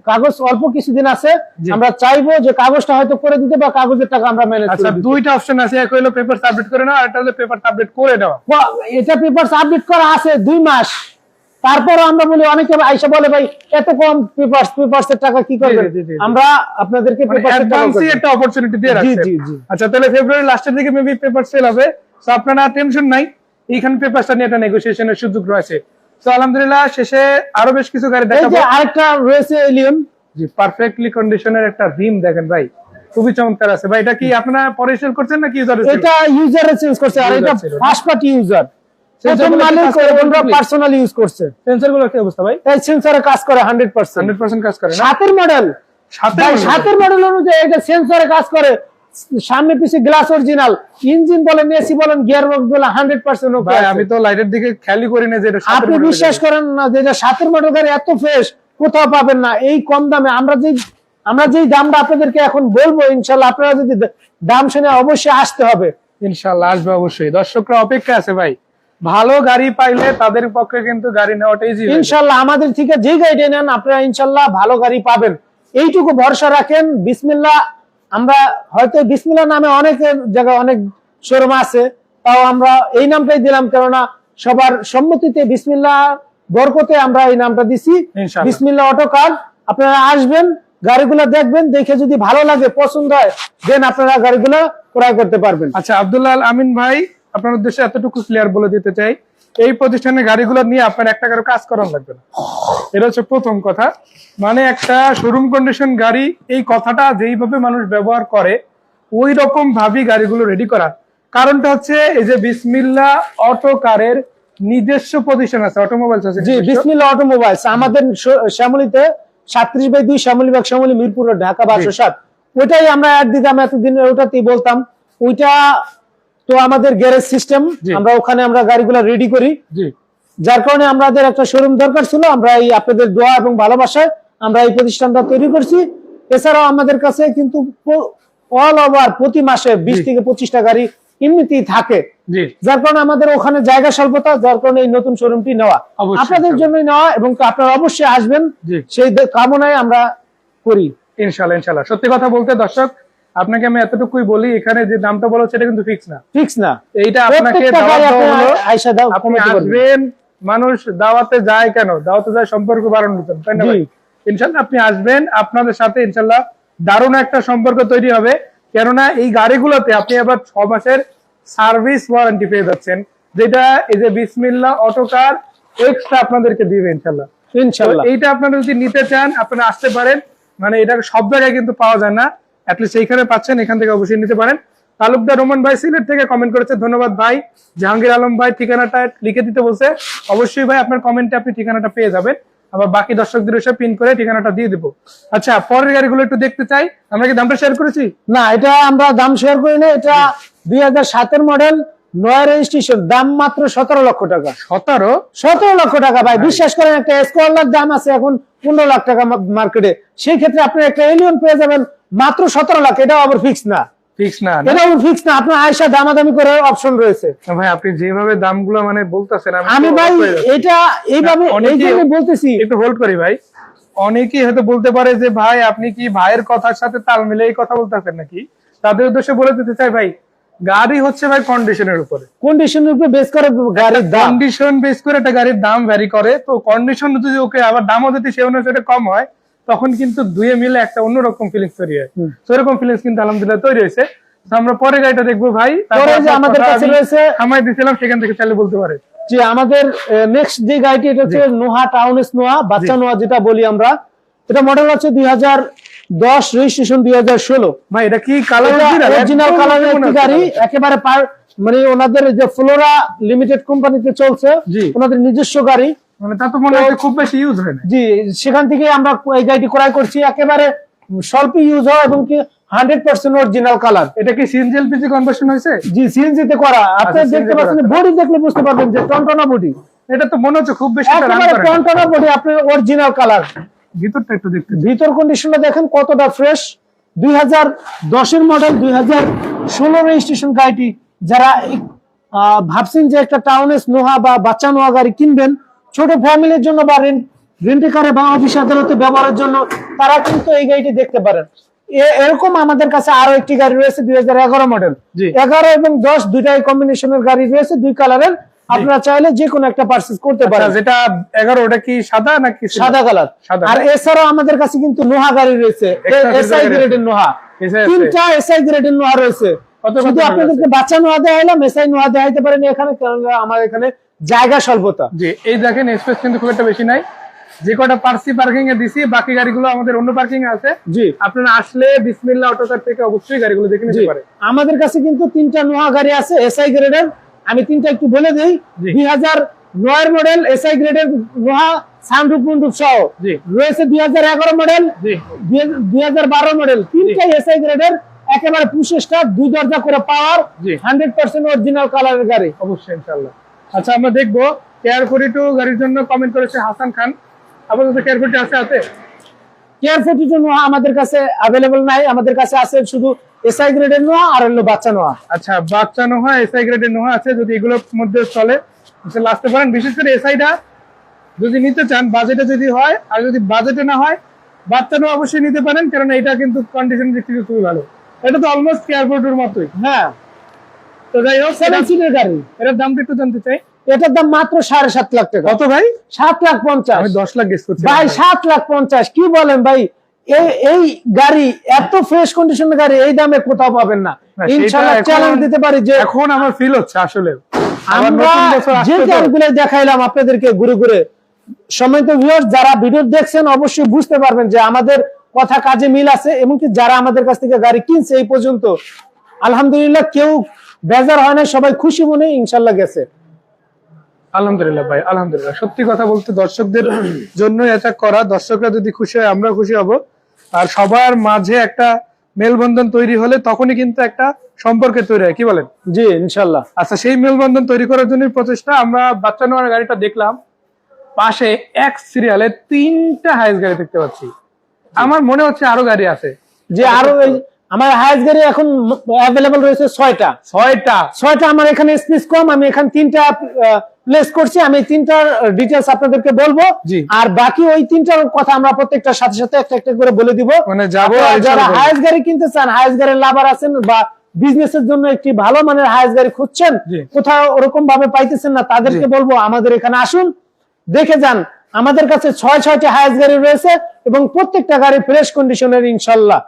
কাগজ অল্প কিছুদিন আছে, আমরা চাইবো যে কাগজটা হয়তো করে দিতে বা কাগজের টাকা আমরা ম্যানেজ করে দিতে। দুইটা অপশন আছে, এক হলো পেপার আপডেট করে নাও, আর একটা হলো পেপার আপডেট করে দেওয়া। এটা পেপার আপডেট করা আছে 2 মাস, তারপর আমরা বলি, অনেকে আইসা বলে ভাই এত কম পেপারস এর টাকা কি করবেন, আমরা আপনাদেরকে অ্যাডভান্সই একটা অপরচুনিটি দিয়ে রাখছি। আচ্ছা, তাহলে ফেব্রুয়ারি লাস্টের দিকে মেবি পেপার সেল হবে, সো আপনারা টেনশন নাই, এইখানে পেপারটা নিয়ে একটা নেগোসিয়েশনের সুযোগ রয়েছে। তো আলহামদুলিল্লাহ শেষে আরো বেশ কিছু গাড়ি দেখাবো। এই যে আরেকটা রয়েছে এলিয়ন, জি পারফেক্টলি কন্ডিশনের একটা রিম দেখেন ভাই, খুবই চমৎকার আছে ভাই। এটা কি আপনারা পরে সেল করছেন নাকি ইউজার? এটা ইউজারে চেঞ্জ করছে, আর এটা ফার্স্ট পার্টি ইউজার, প্রথম মালিক ওরা পার্সোনালি ইউজ করছে। সেন্সরগুলোর কি অবস্থা ভাই? এই সেন্সরে কাজ করে 100% কাজ করে না? 7 মডেল, 7 মডেল অনুযায়ী এটা সেন্সরে কাজ করে, সামনে পিছে গ্লাস অরিজিনাল, ইঞ্জিন বলেন, এসি বলেন, গিয়ার বক্স বলেন 100% ওকে। ভাই আমি তো লাইটের দিকে খেয়ালই করি না যে এটা 7 আপনি বিশ্বাস করেন না যে এটা 7 মডেল গাড়ি এত ফ্রেশ কোথাও পাবেন না এই কম দামে। আমরা যেই দামটা আপনাদেরকে এখন বলবো, ইনশাআল্লাহ আপনারা যদি দাম শুনে অবশ্যই আসতে হবে। ইনশাআল্লাহ আসবে অবশ্যই, দর্শকরা অপেক্ষা আছে ভাই। ভালো গাড়ি পাইলে তাদের পক্ষে কিন্তু গাড়ি নেওয়াটা ইজি। ইনশাআল্লাহ আমাদের থেকে যে গাড়ি নেন আপনারা ইনশাআল্লাহ ভালো গাড়ি পাবেন, এইটুকু ভরসা রাখেন। বিসমিল্লাহ, আমরা হয়তো বিসমিল্লাহ নামে অনেক জায়গায় অনেক শোরুম আছে, তাও আমরা এই নামটাই দিলাম, কেননা সবার সম্মতিতে বিসমিল্লাহ বরকতে আমরা এই নামটা দিছি, বিসমিল্লাহ অটো কার। আপনারা আসবেন, গাড়িগুলো দেখবেন, দেখে যদি ভালো লাগে, পছন্দ হয়, দেন আপনারা গাড়িগুলো ক্রয় করতে পারবেন। আচ্ছা আব্দুল্লাহ আল আমিন ভাই, আপনার উদ্দেশ্যে এতটুকু ক্লিয়ার বলে দিতে চাই, এই প্রতিষ্ঠানের গাড়িগুলো নিয়ে আপনার 1 টাকারও কাজ করার লাগবে না। এটা হচ্ছে প্রথম কথা। মানে একটা শোরুম কন্ডিশন গাড়ি, এই কথাটা যেইভাবে মানুষ ব্যবহার করে ওই রকম ভাবেই গাড়িগুলো রেডি করা। কারণটা হচ্ছে এই যে বিসমিল্লাহ অটো কারের নিজস্ব প্রতিষ্ঠান আছে, অটোমোবাইলস আছে। জি, বিসমিল্লাহ অটোমোবাইলস আমাদের শ্যামলীতে 37/2 শ্যামলীবাগ, শ্যামলী, মিরপুর, ঢাকা 1207। ওইটাই আমরা অ্যাড দিতাম এতদিন, ওটাতেই বলতাম। ওইটা তো আমাদের গ্যারেজ সিস্টেম, আমরা ওখানে আমরা গাড়িগুলো রেডি করি, যার কারণে আমাদের একটা শোরুম দরকার ছিল। আমরা এই আপনাদের দোয়া এবং ভালোবাসায় আমরা এই প্রতিষ্ঠানটা তৈরি করছি। এছাড়াও আমাদের কাছে কিন্তু অল ওভার প্রতি মাসে 20 থেকে 25টা গাড়ি এমনিতেই থাকে, যার কারণে আমাদের ওখানে জায়গা স্বল্পতা, যার কারণে এই নতুন শোরুমটি নেওয়া, আপনাদের জন্যই নেওয়া, এবং আপনারা অবশ্যই আসবেন সেই কামনায় আমরা করি। ইনশাআল্লাহ ইনশাআল্লাহ। সত্যি কথা বলতে দর্শক, আপনাকে আমি এতটুকুই বলি, এখানে যে দামটা বলা সেটা কিন্তু ফিক্স না। এইটা আপনাকে আপনি আসবেন, মানুষ দাওয়াতে যায় কেন? দাওয়াতে যায় সম্পর্ক বাড়ানোর জন্য, তাই না ভাই? ইনশাআল্লাহ আপনি আসবেন, আপনাদের সাথে ইনশাআল্লাহ দারুণ একটা সম্পর্ক তৈরি হবে। কেননা এই গাড়িগুলোতে আপনি আবার 6 মাসের সার্ভিস ওয়ারেন্টি পেয়ে যাচ্ছেন, যেটা এই যে বিসমিল্লাহ অটো কার এক্সট্রা আপনাদেরকে দিবে ইনশাআল্লাহ। এইটা আপনারা যদি নিতে চান আপনারা আসতে পারেন, মানে এটা সব জায়গায় কিন্তু পাওয়া যায় না, অ্যাটলিস্ট এইখানে পাচ্ছেন, এখান থেকে অবশ্যই নিতে পারেন। তালুকদার রোমান ভাই সিলেট থেকে কমেন্ট করেছে, ধন্যবাদ ভাই। জাহাঙ্গীর আলম ভাই ঠিকানাটা লিখে দিতে বলছে, অবশ্যই ভাই আপনার কমেন্টে আপনি ঠিকানাটা পেয়ে যাবেন, আবার বাকি দর্শকদের এসে পিন করে ঠিকানাটা দিয়ে দেবো। আচ্ছা, পরের গাড়িগুলো একটু দেখতে চাই। আমরা কি দামটা শেয়ার করেছি? না, এটা আমরা দাম শেয়ার করি না। এটা 2007 মডেল, 9 রেজিস্ট্রেশন, দাম মাত্র 17 লক্ষ টাকা। 17 লক্ষ টাকা ভাই, বিশ্বাস করেন একটা স্কোয়ারলার দাম আছে এখন 15 লাখ টাকা মার্কেটে, সেই ক্ষেত্রে আপনি একটা এলিয়ন পেয়ে যাবেন মাত্র 17 লাখ। এটা আবার ফিক্স না, আপনার আয়সা দামাদামি করে অপশন রয়েছে। ভাই আপনি যেভাবে দামগুলো মানে বলতেছেন, আমি ভাই এটা এইভাবে বলতেছি, একটু হোল্ড করি ভাই। অনেকেই হয়তো বলতে পারে যে ভাই আপনি কি ভাইয়ের কথার সাথে তাল মিলে এই কথা বলতেছেন নাকি? তাদের উদ্দেশ্যে বলে দিতে চাই ভাই, গাড়ি হচ্ছে ভাই কন্ডিশনের উপরে বেস করে গাড়ির দাম, কন্ডিশন বেস করে একটা গাড়ির দাম ভ্যারি করে। তো কন্ডিশন যদি ওকে আবার দামও যদি সে অনুযায়ী কম হয়, তখন কিন্তু দুয়ে মিলে একটা অন্যরকম ফিলিংস তৈরি হয়। সেরকম ফিলিংস কিন্তু আলহামদুলিল্লাহ তৈরি হয়েছে। আমরা পরে গাড়িটা দেখবো ভাই, আমাদের কাছে রয়েছে আমায় দিয়েছিলাম, সেখান থেকে চাইলে বলতে পারে। জি, আমাদের নেক্সট যে গাড়িটি, এটা হচ্ছে নোহা টাউনেস নোহা, বাচ্চা নোহা যেটা বলি আমরা। এটা মডেল হচ্ছে 2010, রেজিস্ট্রেশন 2016। ভাই এটা কি কালার? অরিজিনাল কালারের একটি গাড়ি, একেবারে মানে ওনাদের যে ফ্লোরা লিমিটেড কোম্পানিতে চলছে, ওনাদের নিজস্ব গাড়ি, মানে তা তো মনে হয় খুব বেশি ইউজ হয় না। জি, সেখান থেকে আমরা এই গাড়িটি ক্রয় করছি, একেবারে স্বল্প ইউজ হয় এবং কি 100% অরিজিনাল কালার। এটা কি সিএনজি এলপিজি কনভার্সন হয়েছে? জি, সিএনজি তে করা। আপনি দেখতে পাচ্ছেন, বডি দেখলে বুঝতে পারবেন যে টনটনা বডি। এটা তো মনে হচ্ছে খুব বেশি টনটনা বডি, আপনি অরিজিনাল কালার। ভিতরটা একটু দেখতে, ভিতর কন্ডিশনটা দেখেন কতটা ফ্রেশ। 2010 এর মডেল, 2016 রেজিস্ট্রেশন গাড়িটি। যারা ভাবছেন যে একটা টাউনেস নোহা বা বাচ্চা নোহা গাড়ি কিনবেন ছোট ফ্যামিলির জন্য বা রেন্টে কারে বা অফিস আদালতে ব্যবহারের জন্য, তারা কিন্তু এই গাড়িটি দেখতে পারেন। এরকম আমাদের কাছে আরো একটি গাড়ি রয়েছে 2011 মডেল, 11 এবং 10 দুইটাই কম্বিনেশনের গাড়ি রয়েছে, দুই কালারের। আপনারা চাইলে যে কোনো একটা পারচেজ করতে পারেন। যেটা 11 ওটা কি সাদা নাকি সাদা কালার? আর এছাড়াও আমাদের কাছে কিন্তু নোহা গাড়ি রয়েছে, এসআই গ্রেডের নোহা, তিনটা এসআই গ্রেডের নোহা রয়েছে। শুধু আপনাদেরকে বাচ্চা নোহা দেওয়া হলাম, এসআই নোহা দেওয়া হতে পারেন এখানে, কারণ আমার এখানে জায়গা স্বল্পতা। জি, এই দেখেন স্পেস কিন্তু খুব একটা বেশি নাই, যে কটা পার্সি পার্কিং এ দিছি, বাকি গাড়িগুলো আমাদের অন্য পার্কিং এ আছে। জি, আপনারা আসলে বিসমিল্লাহ অটোকার থেকে অবশ্যই গাড়িগুলো দেখে নিতে পারেন। আমাদের কাছে কিন্তু তিনটা নোহা গাড়ি আছে এসআই গ্রেডের, আমি তিনটা একটু বলে দেই। 2009 মডেল এসআই গ্রেডের নোহা, সানরুফ মুনরুফ সহ রয়েছে। 2011 মডেল, 2012 মডেল, তিনটাই এসআই গ্রেডের, একেবারে পুশেস্টার, 2 দরজা করে পাওয়ার, 100% অরিজিনাল কালারের গাড়ি। অবশ্যই ইনশাআল্লাহ। আচ্ছা, আমরা দেখবো কেয়ার 42 গাড়ির জন্য কমেন্ট করেছে হাসান খান। আপাতত কেয়ার 42 আছে? কেয়ার 42 নোহা আমাদের কাছে अवेलेबल নাই, আমাদের কাছে আছে শুধু এসআই গ্রেডের নোহা আর হলো বাচ্চা নোহা। আচ্ছা, বাচ্চা নোহা, এসআই গ্রেডের নোহা আছে, যদি এগুলোর মধ্যে চলে তাহলে আসতে পারেন। বিশেষ করে এসআইটা যদি নিতে চান, বাজেটে যদি হয়, আর যদি বাজেটে না হয় বাচ্চা নোহা অবশ্যই নিতে পারেন, কারণ এটা কিন্তু কন্ডিশন দিক থেকে খুবই ভালো। এটা তো অলমোস্ট কেয়ার 42 মতোই। হ্যাঁ, তো যাই হোক, 7 সিটের গাড়ি। এটার দামটা একটু জানতে চাই। এটার দাম মাত্র 7.5 লাখ টাকা। কত ভাই? 7,50,000। আমি 10 লাখ গেস করছি ভাই, 7,50,000 কি বলেন ভাই? এই গাড়ি, এত ফ্রেশ কন্ডিশনের গাড়ি এই দামে কোথাও পাবেন না। ইনশাআল্লাহ চ্যালেঞ্জ দিতে পারি যে এখন আমার ফিল হচ্ছে আসলে আমরা যে গাড়িগুলো দেখাইলাম আপনাদেরকে ঘুরে ঘুরে, সম্মানিত ভিউয়ার্স যারা ভিডিও দেখছেন অবশ্যই বুঝতে পারবেন যে আমাদের কথা কাজে মিল আছে, এবং কি যারা আমাদের কাছ থেকে গাড়ি কিনছে এই পর্যন্ত আলহামদুলিল্লাহ কেউ বেজার হয় না, সবাই খুশি মনে ইনশাআল্লাহ গেছে। আলহামদুলিল্লাহ ভাই, আলহামদুলিল্লাহ। সত্যি কথা বলতে দর্শকদের জন্য এটা করা, দর্শকরা যদি খুশি হয় আমরা খুশি হব, আর সবার মাঝে একটা মেলবন্ধন তৈরি হলে তখনই কিন্তু একটা সম্পর্কে তৈরি হয়, কি বলেন? জি ইনশাআল্লাহ। আচ্ছা, সেই মেলবন্ধন তৈরি করার জন্য প্রচেষ্টা। আমরা বাচ্চা নেওয়ার গাড়িটা দেখলাম, পাশে এক সিরিয়ালে 3টা হাইস গাড়ি দেখতে পাচ্ছি। আমার মনে হচ্ছে আরো গাড়ি আছে, যে আরো আমার হাইস গাড়ি এখন अवेलेबल রয়েছে 6টা। আমার এখানে স্পেস কম, আমি এখানে 3টা প্লেস করছি। আমি 3টার ডিটেইলস আপনাদেরকে বলবো, আর বাকি ওই 3টার কথা আমরা প্রত্যেকটার সাথে সাথে একটা একটা করে বলে দিব। মানে যাবো, যারা হাইস গাড়ি কিনতে চান, হাইস গাড়ির লাভার আছেন বা বিজনেসের জন্য একটি ভালো মানের হাইস গাড়ি খুঁজছেন, কোথাও ওরকম ভাবে পাইতেছেন না, তাদেরকে বলবো আমাদের এখানে আসুন, দেখে যান। আমাদের কাছে 6টা হাইস গাড়ি রয়েছে এবং প্রত্যেকটা গাড়ি ফ্রেশ কন্ডিশনের ইনশাআল্লাহ।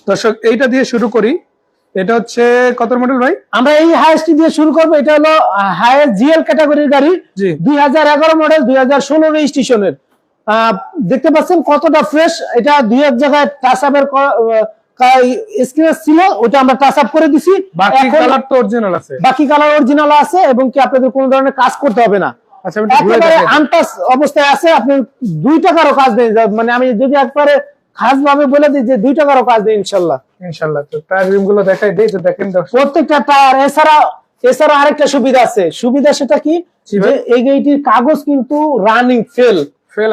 দর্শক, এইটা দিয়ে শুরু করি। এটা হচ্ছে কত মডেল ভাই? আমরা এই হাইসটি দিয়ে শুরু করব। এটা হলো হাইস জিএল ক্যাটাগরির গাড়ি, 2011 মডেল, 2016 রেজিস্ট্রেশনের। দেখতে পাচ্ছেন কতটা ফ্রেশ। এটা দুই এক জায়গায় টাচ আপের স্ক্র্যাচ ছিল, ওটা আমরা টাচ আপ করে দিছি। বাকি কালার তো অরিজিনাল আছে, এবং কি আপনাদের কোনো ধরনের কাজ করতে হবে না। আচ্ছা, একেবারে আনটাচ অবস্থায় আছে। আপনি 2 টাকারও কাজ নেই, মানে আমি যদি একবারে খাস ভাবে বলে দিই যে 2 টাকারও কাজ নেই ইনশাআল্লাহ। তো টায়ার রিম গুলো দেখাই দেই, তো দেখেন প্রত্যেকটা টায়ার। এছাড়া আরেকটা সুবিধা আছে। সুবিধা সেটা কি, যে এই গাড়িটির কাগজ কিন্তু রানিং ফেল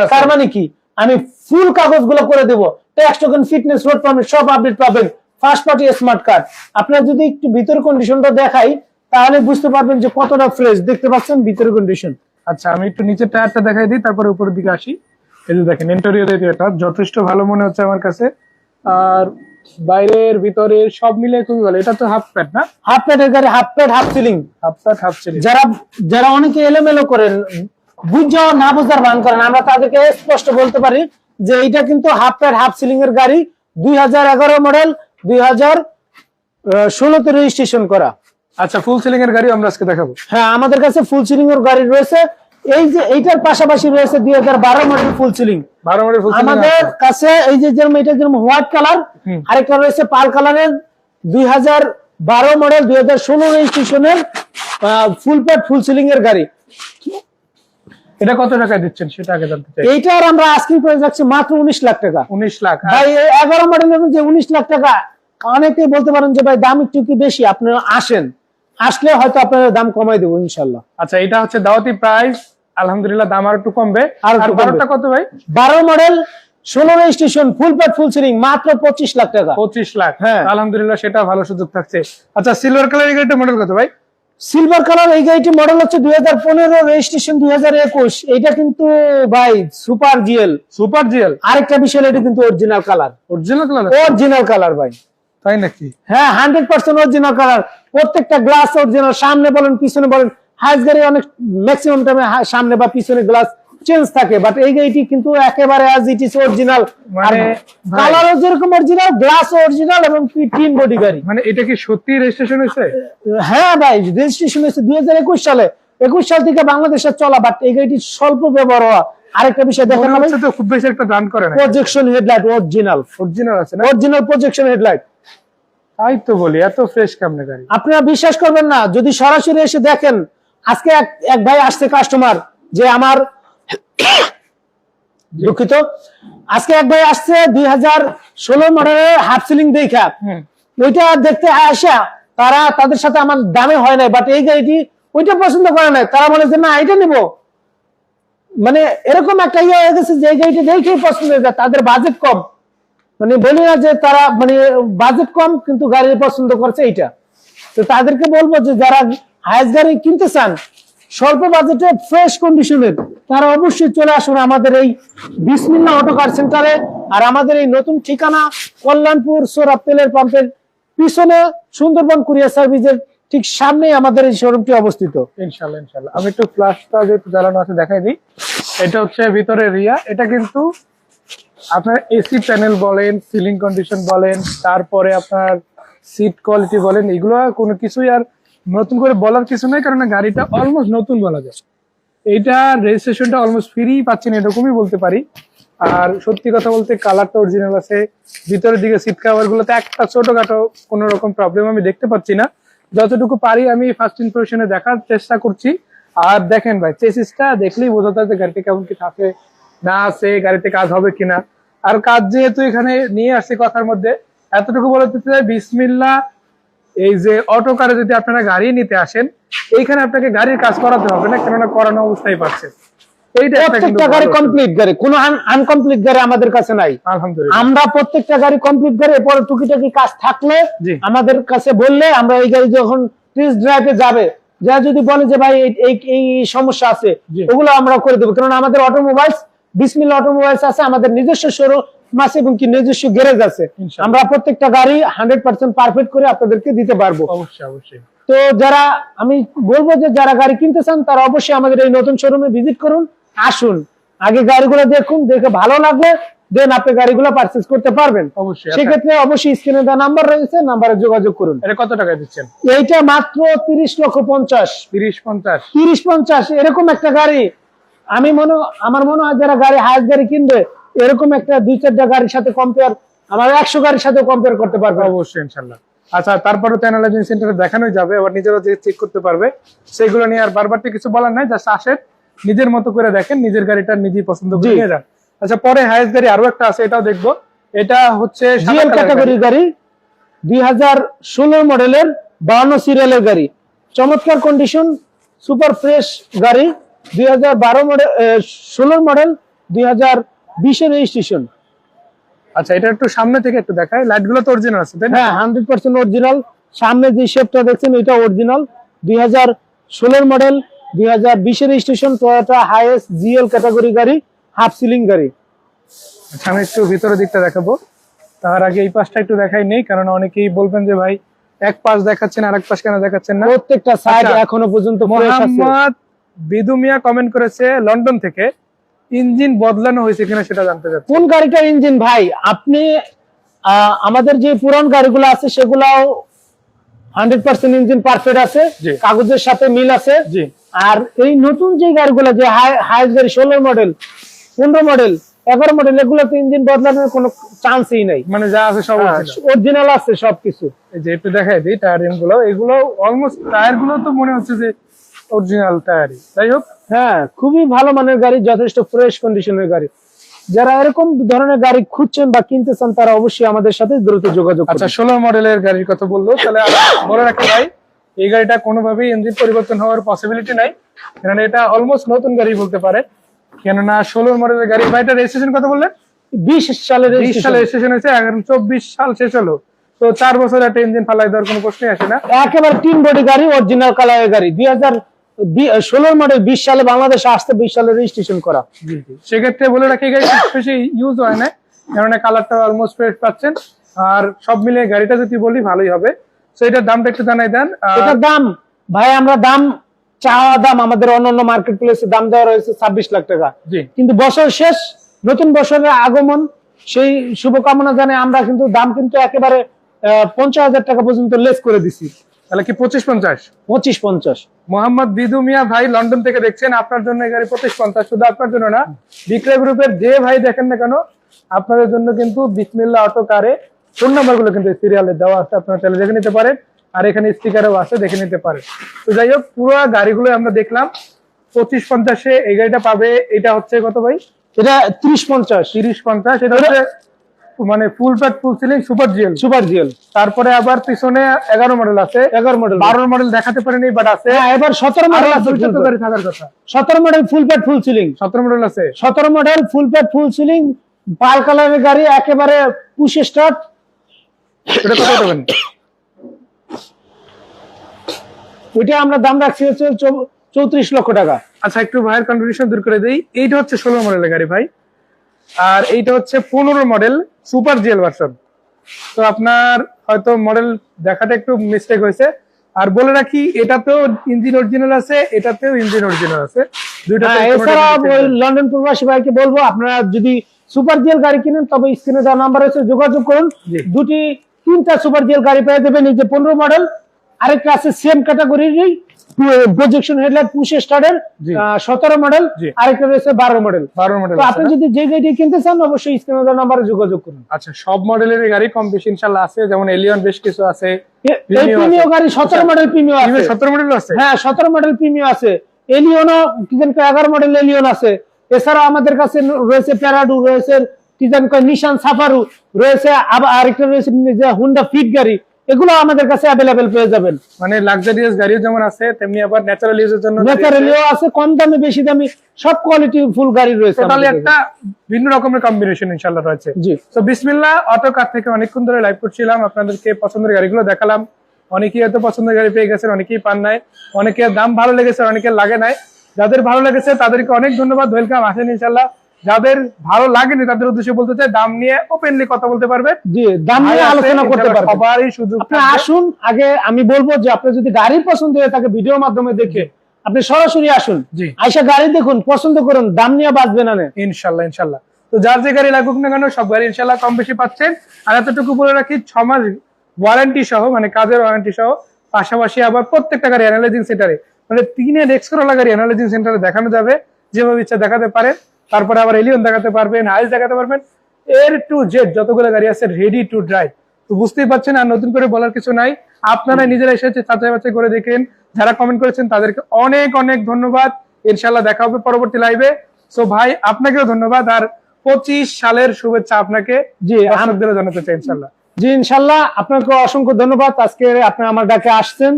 আছে। তার মানে কি, আমি ফুল কাগজগুলো করে দেব, tax token, fitness, road permit সব আপডেট পাবেন, ফার্স্ট পার্টি স্মার্ট কার্ড। আপনারা যদি একটু ভিতর কন্ডিশনটা দেখাই তাহলে বুঝতে পারবেন যে কতটা ফ্রেশ। দেখতে পাচ্ছেন ভিতর কন্ডিশন। আচ্ছা, আমি একটু নিচের টায়ারটা দেখাই দিই, তারপরে উপরের দিকে আসি। এই যে দেখেন ইন্টেরিয়র এরিয়াটা যথেষ্ট ভালো মনে হচ্ছে আমার কাছে, আর বাইরের ভিতরের সব মিলে খুবই ভালো। এটা তো হাফ প্যাড না? হাফ প্যাডের গাড়ি, হাফ প্যাড হাফ সিলিং। যারা অনেকে এলোমেলো করেন, বুঝাও না বোঝার ভান করেন, আমরা তাদেরকে স্পষ্ট বলতে পারি যে এটা কিন্তু হাফ প্যাড হাফ সিলিং এর গাড়ি, 2011 মডেল, 2016 তে রেজিস্ট্রেশন করা। আচ্ছা, ফুল সিলিং এর গাড়ি আমরা আজকে দেখাবো। হ্যাঁ, আমাদের কাছে ফুল সিলিং এর গাড়ি রয়েছে। এই যে এইটার পাশাপাশি রয়েছে 2012 মডেল ফুল সিলিং। আমাদের কাছে এই যে যেরকম এটা যেরকম হোয়াইট কালার, আরেকটা রয়েছে পাল কালারের 2012 মডেল, 2016 রেজিস্ট্রেশনের ফুল প্যাড ফুল সিলিং এর গাড়ি। এটা কত টাকা দিচ্ছেন সেটা আগে জানতে চাই। এইটার আমরা আস্কিং প্রাইস রাখছি মাত্র 19 লাখ টাকা। 19 লাখ ভাই, 11 মডেলের যে 19 লাখ টাকা, অনেকেই বলতে পারেন যে ভাই দাম একটু কি বেশি। আপনারা আসেন, আসলে হয়তো আপনাদের দাম কমাই দেবো ইনশাআল্লাহ। আচ্ছা, এটা হচ্ছে দাওয়াতি প্রাইস, আলহামদুলিল্লাহ দাম আর একটু কমবে। আর 12টা কত ভাই? 12 মডেল, 16 রেজিস্ট্রেশন, ফুল প্যাড ফুল সিলিং, মাত্র 25 লাখ টাকা। 25 লাখ, হ্যাঁ আলহামদুলিল্লাহ, সেটা ভালো সুযোগ থাকছে। আচ্ছা, সিলভার কালারের গাড়িটা মডেল কত ভাই? Silver colour. এই গাড়িটি মডেল হচ্ছে 2015, রেজিস্ট্রেশন 2021। এটা কিন্তু ভাই সুপার জিএল। Super GL. আরেকটা বিষয়, এটা কিন্তু original colour. Original colour? Original colour ভাই। তাই নাকি? হ্যাঁ, 100% অরিজিনাল কালার। প্রত্যেকটা গ্লাস অরিজিনাল, সামনে বলেন পিছনে বলেন। হাইস গাড়ি অনেক ম্যাক্সিমাম টাইমে সামনে বা পিছনে গ্লাস চেঞ্জ থাকে, বাট এই গাড়িটি কিন্তু একেবারে অ্যাজ ইট ইজ অরিজিনাল। মানে কালারও যেরকম অরিজিনাল, গ্লাসও অরিজিনাল এবং টিন বডি গাড়ি। মানে এটা কি সত্যি রেজিস্ট্রেশন হয়েছে? হ্যাঁ ভাই, রেজিস্ট্রেশন হয়েছে 2021 সালে। 21 সাল থেকে বাংলাদেশে চলা, বাট এই গাড়িটি স্বল্প ব্যবহার হওয়া। আরেকটা বিষয় দেখেন, তো খুব বেশি একটা রান করে না। Projection headlight original. অরিজিনাল আছে না? Original projection headlight. তাই তো বলি, এত ফ্রেশ কেমনে গাড়ি। আপনারা বিশ্বাস করবেন না যদি সরাসরি এসে দেখেন। আজকে এক ভাই আসছে কাস্টমার, যে আমার দুঃখিত, আজকে এক ভাই আসছে 2016 মডেলের হাফ সিলিং দেখা, ওইটা দেখতে আসা তাদের সাথে আমার দামে হয় নাই, বাট এই গাড়িটি ওইটা পছন্দ করে নাই। তারা বলে যে না এটা নিব, মানে এরকম একটা ইয়ে হয়ে গেছে যে এই গাড়িটা দেখেই পছন্দ হয়ে যায়। তাদের বাজেট কম, মানে বলি না যে তারা মানে বাজেট কম কিন্তু গাড়ি পছন্দ করছে এইটা। তো তাদেরকে বলবো যে যারা হাইস গাড়ি কিনতে চান স্বল্প বাজেটে ফ্রেশ কন্ডিশনের, তারা অবশ্যই চলে আসুন আমাদের এই বিসমিল্লাহ অটো কার সেন্টারে। আর আমাদের এই নতুন ঠিকানা কল্যাণপুর সোরাব তেলের পাম্পের পিছনে সুন্দরবন কুরিয়ার সার্ভিসের ঠিক সামনে আমাদের এই শোরুমটি অবস্থিত। ইনশাআল্লাহ ইনশাআল্লাহ। আমি একটু ফ্ল্যাশটা যেহেতু জ্বালানো আছে দেখাই দিই। এটা হচ্ছে ভিতরে রিয়া। এটা কিন্তু আপনার এসি প্যানেল বলেন, সিলিং কন্ডিশন বলেন, তারপরে আপনার সিট কোয়ালিটি বলেন, এগুলো কোনো কিছুই আর নতুন করে বলার কিছু নাই, কারণ গাড়িটা অলমোস্ট নতুন বলা যায়। এইটা রেজিস্ট্রেশনটা অলমোস্ট ফ্রি পাচ্ছেন, এরকমই বলতে পারি। আর সত্যি কথা বলতে কালারটা অরিজিনাল আছে। ভিতরের দিকে সিট কভার গুলোতে একটা ছোটখাটো কোনো রকম প্রবলেম আমি দেখতে পাচ্ছি না। যতটুকু পারি আমি ফার্স্ট ইমপ্রেশনে দেখার চেষ্টা করছি। আর দেখেন ভাই, চেসিসটা দেখলেই বোঝা যায় যে গাড়িটা কেমন কি থাকে না আছে, গাড়িতে কাজ হবে কিনা। আর কাজ যেহেতু এখানে নিয়ে আসছে কথার মধ্যে, এতটুকু বলতে চাই বিসমিল্লাহ, এই যে অটো কারে যদি আপনারা গাড়ি নিতে আসেন, এইখানে আপনাকে গাড়ির কাজ করাতে হবে না, কেননা করানো অবস্থায় পাচ্ছে। প্রত্যেকটা গাড়ি কমপ্লিট গাড়ি, কোনো আনকমপ্লিট গাড়ি আমাদের কাছে নাই আলহামদুলিল্লাহ। আমরা প্রত্যেকটা গাড়ি কমপ্লিট গাড়ি, এরপরে টুকিটাকি কাজ থাকলে আমাদের কাছে বললে আমরা এই গাড়ি যখন টেস্ট ড্রাইভে যাবে, যা যদি বলে যে ভাই এই সমস্যা আছে, ওগুলো আমরা করে দেবো। কারণ আমাদের অটোমোবাইলস বিসমিল্লাহ অটোমোবাইলস আছে, আমাদের নিজস্ব শোরুম আছে এবং কি নিজস্ব গ্যারেজ আছে। আমরা প্রত্যেকটা গাড়ি 100% পারফেক্ট করে আপনাদেরকে দিতে পারবো। অবশ্যই অবশ্যই। তো যারা আমি বলবো যে যারা গাড়ি কিনতে চান তারা অবশ্যই আমাদের এই নতুন শোরুমে ভিজিট করুন, আসুন, আগে গাড়িগুলো দেখুন, দেখে ভালো লাগলে দেন আপনি গাড়িগুলো পারচেজ করতে পারবেন। অবশ্যই। সেক্ষেত্রে অবশ্যই স্ক্রিনে দেওয়া নাম্বার রয়েছে, নাম্বারে যোগাযোগ করুন। এটা কত টাকা দিচ্ছেন? এইটা মাত্র 30,50,000। 30-50 এরকম একটা গাড়ি আমার মনে হয় যারা গাড়ি হাইস গাড়ি কিনবে এরকম একটা 2-4টা গাড়ির সাথে কম্পেয়ার, আমার 100 গাড়ির সাথে কম্পেয়ার করতে পারবে অবশ্যই ইনশাআল্লাহ। আচ্ছা, তারপরে তো অ্যানালাইজিং সেন্টারে দেখানোই যাবে, আবার নিজেরা যে চেক করতে পারবে, সেগুলো নিয়ে আর বারবার কিছু বলার নাই। জাস্ট আসেন, নিজের মতো করে দেখেন, নিজের গাড়িটা নিজেই পছন্দ করে নিয়ে যান। আচ্ছা, পরে হাইস গাড়ি আরো একটা আছে, এটাও দেখবো। এটা হচ্ছে জিএল ক্যাটাগরির গাড়ি, 2016 মডেলের 52 সিরিয়ালের গাড়ি, চমৎকার কন্ডিশন, সুপার ফ্রেশ গাড়ি, 2012 মডেল, 16 মডেল, 2020 রেজিস্ট্রেশন। আচ্ছা, এটা একটু সামনে থেকে একটু দেখাই। লাইট গুলো তো অরিজিনাল আছে তাই না? হ্যাঁ, 100% অরিজিনাল। সামনে যে শেপটা দেখছেন এটা original. 2016 model, 2020 registration, Toyota HiAce GL category গাড়ি, হাফ সিলিং গাড়ি। আচ্ছা, আমি একটু ভিতরের দিকটা দেখাবো। তার আগে এই পাশটা একটু দেখাই নেই, কারণ অনেকেই বলবেন যে ভাই এক পাশ দেখাচ্ছেন আর এক পাশ কেন দেখাচ্ছেন না। প্রত্যেকটা সাইড এখনো পর্যন্ত মোহাম্মদ বিদু মিয়া কমেন্ট করেছে লন্ডন থেকে, ইঞ্জিন বদলানো হয়েছে কিনা সেটা জানতে চাচ্ছি। কোন গাড়িটার ইঞ্জিন ভাই? আপনি আমাদের যে পুরান গাড়িগুলো আছে সেগুলাও 100% ইঞ্জিন পারফেক্ট আছে, কাগজের সাথে মিল আছে। আর এই নতুন যে গাড়িগুলো, যে হাইস গাড়ি 16 মডেল, 15 মডেল, 11 মডেল, এগুলোতে ইঞ্জিন বদলানোর কোনো চান্সই নাই। মানে যা আছে সব অরিজিনাল আছে সবকিছু। এই যে একটু দেখাই দিই টায়ার গুলো, এগুলো অলমোস্ট টায়ার গুলো তো মনে হচ্ছে যে অরিজিনাল টায়ারই। যাই হোক, হ্যাঁ, খুবই ভালো মানের গাড়ি, যথেষ্ট ফ্রেশ কন্ডিশনের গাড়ি। যারা এরকম ধরনের গাড়ি খুঁজছেন বা কিনতে চান তারা অবশ্যই আমাদের সাথে দ্রুত যোগাযোগ করুন। আচ্ছা, 16 মডেলের গাড়ির কথা বললো, তাহলে বলে রাখি ভাই, এই গাড়িটা কোনোভাবেই ইঞ্জিন পরিবর্তন হওয়ার পসিবিলিটি নাই, কারণ এটা অলমোস্ট নতুন গাড়ি বলতে পারে। কেননা 16 মডেলের গাড়ি। ভাইটা রেজিস্ট্রেশন কথা বললেন? 20 সালের 20 সালে রেজিস্ট্রেশন হয়েছে, এখন 24 সাল শেষ হলো, তো 4 বছর একটা ইঞ্জিন ফালাই দেওয়ার কোনো প্রশ্নই আসে না। একেবারে তিন বডি গাড়ি, অরিজিনাল কালারের গাড়ি, 2016 মডেল, 20 সালে বাংলাদেশে আসতে, 20 সালে রেজিস্ট্রেশন করা। সেক্ষেত্রে বলে রাখি গাড়ি বেশি ইউজ হয় না, কারণ কালারটা অলমোস্ট ফ্রেশ পাচ্ছেন। আর সব মিলে গাড়িটা যদি বলি ভালোই হবে। তো এটার দামটা একটু জানাই দেন। এটার দাম ভাই, আমরা দাম চাওয়া দাম আমাদের অন্যান্য মার্কেট প্লেসে দাম দেওয়া রয়েছে 26 লাখ টাকা। কিন্তু বছর শেষ, নতুন বছরের আগমন, সেই শুভকামনা জানে আমরা কিন্তু দাম কিন্তু একেবারে 50,000 টাকা পর্যন্ত লেস করে দিছি। তাহলে কি 25-50? মোহাম্মদ বিদু মিয়া ভাই লন্ডন থেকে দেখছেন, আপনার জন্য এই গাড়ি 25-50। শুধু আপনার জন্য না, বিক্রয় গ্রুপের যে ভাই দেখেন না কেন, আপনাদের জন্য কিন্তু বিসমিল্লাহ অটো কারে ফোন নাম্বার গুলো কিন্তু সিরিয়ালে দেওয়া আছে, আপনারা চাইলে দেখে নিতে পারেন। আর এখানে স্টিকারও আছে, দেখে নিতে পারেন। তো যাই হোক, পুরো গাড়িগুলো আমরা দেখলাম 25-50-এ এই গাড়িটা পাবে। এটা হচ্ছে কত ভাই? এটা 30-50। এটা হচ্ছে মানে ফুল pack full ceiling super GL. তারপরে আবার পিছনে 11 মডেল আছে, 12 মডেল দেখাতে পারেনি বাট আছে। এবার 17 মডেল আছে, গাড়ি থাকার কথা। 17 model full pack full ceiling, 17 model আছে, 17 model full pack full ceiling, পাল কালারের গাড়ি, একেবারে পুশ স্টার্ট। এটা কত দেবেন? ওইটা আমরা দাম রাখছি হচ্ছে 34 লক্ষ টাকা। আচ্ছা, একটু ভাইয়ের কন্ট্রিবিউশন দূর করে দেই। এইটা হচ্ছে 16 মডেলের গাড়ি ভাই, আর এইটা হচ্ছে 15 মডেল সুপার জিএল ভার্সন। তো আপনার হয়তো মডেল দেখাটা একটু মিস্টেক হয়েছে। আর বলে রাখি, এটাতেও ইঞ্জিন অরিজিনাল আছে, এটাতেও ইঞ্জিন অরিজিনাল আছে, দুইটাতে। এছাড়া ওই লন্ডন প্রবাসী ভাইকে বলবো, আপনারা যদি সুপার জিএল গাড়ি কিনেন তবে স্ক্রিনে দেওয়া নাম্বার আছে, যোগাযোগ করুন। 3টা সুপার জিএল গাড়ি পেয়ে যাবেন। এই যে 15 মডেল, আরেকটা আছে সেম ক্যাটাগরিরই প্রজেকশন হেডলাইট পুশ স্টার্টের 17 মডেল, আরেকটা রয়েছে 12 মডেল। তো আপনি যদি যে গাড়িটি কিনতে চান অবশ্যই স্ক্রিনে দেওয়া নাম্বারে যোগাযোগ করুন। আচ্ছা, সব মডেলের গাড়ি কম বেশি ইনশাআল্লাহ আছে, যেমন এলিয়ন বেশ কিছু আছে। এই প্রিমিয়াম গাড়ি 17 মডেল প্রিমিয়াম আছে, 17 মডেল আছে। হ্যাঁ, 17 মডেল প্রিমিয়াম আছে। এলিয়নও কি জানি 11 মডেল এলিয়ন আছে। এছাড়া আমাদের কাছে রয়েছে প্যারাডু, রয়েছে কি জানি নিশান সাফারু রয়েছে, আবার আরেকটা রয়েছে হুন্ডা ফিট গাড়ি। এগুলো আমাদের কাছে अवेलेबल পেয়ে যাবেন। মানে লাক্সারিয়াস গাড়িও যেমন আছে, তেমনি আবার ন্যাচারাল ইউজের জন্য ন্যাচারালিও আছে, কম দামে বেশি দামি সব কোয়ালিটি ফুল গাড়ি রয়েছে। টোটালি একটা ভিন্ন রকমের কম্বিনেশন ইনশাআল্লাহ রয়েছে। জি। তো বিসমিল্লাহ অটো কার থেকে অনেকক্ষণ ধরে লাইভ করছিলাম, আপনাদেরকে পছন্দের গাড়িগুলো দেখালাম। অনেকেই হয়তো পছন্দের গাড়ি পেয়ে গেছেন, অনেকেই পান নাই, অনেকের দাম ভালো লেগেছে, অনেকের লাগে নাই। যাদের ভালো লেগেছে তাদেরকে অনেক ধন্যবাদ, ওয়েলকাম, আসেন ইনশাআল্লাহ। যাদের ভালো লাগেনি তাদের উদ্দেশ্যে বলতে চাই, দাম নিয়ে ওপেনলি কথা বলতে পারবেন। জি, দাম নিয়ে আলোচনা করতে পারবেন, সবারই সুযোগ। আপনি আসুন। আগে আমি বলবো যে আপনি যদি গাড়ি পছন্দ হয়ে থাকে ভিডিওর মাধ্যমে দেখে, আপনি সরাসরি আসুন, আইসা গাড়ি দেখুন, পছন্দ করুন, দাম নিয়ে বাঁচবে না ইনশাআল্লাহ। তো যার যে গাড়ি লাগুক না কেন, সব গাড়ি ইনশাআল্লাহ কম বেশি পাচ্ছেন। আর এতটুকু বলে রাখি, 6 মাস ওয়ারেন্টি সহ, মানে কাজের ওয়ারেন্টি সহ, পাশাপাশি আবার প্রত্যেকটা গাড়ি অ্যানালাইজিং সেন্টারে, মানে 3 এক্সক্রোলা গাড়ি অ্যানালাইজিং সেন্টারে দেখানো যাবে, যেভাবে ইচ্ছা দেখাতে পারেন। তারপরে আবার এলিয়ন দেখাতে পারবেন, হাইস দেখাতে পারবেন, এর টু জেড যতগুলো গাড়ি আছে রেডি টু ড্রাইভ। তো বুঝতেই পারছেন, আর নতুন করে বলার কিছু নাই, আপনারা নিজেরা এসে যাচাই বাছাই করে দেখেন। যারা কমেন্ট করেছেন তাদেরকে অনেক অনেক ধন্যবাদ। ইনশাআল্লাহ দেখা হবে পরবর্তী লাইভে। সো ভাই, আপনাকেও ধন্যবাদ, আর 25 সালের শুভেচ্ছা আপনাকে দর্শকদের জানাতে চাই ইনশাআল্লাহ। জি, ইনশাআল্লাহ আপনাকে অসংখ্য ধন্যবাদ। আজকে আপনি আমার ডাকে আসছেন,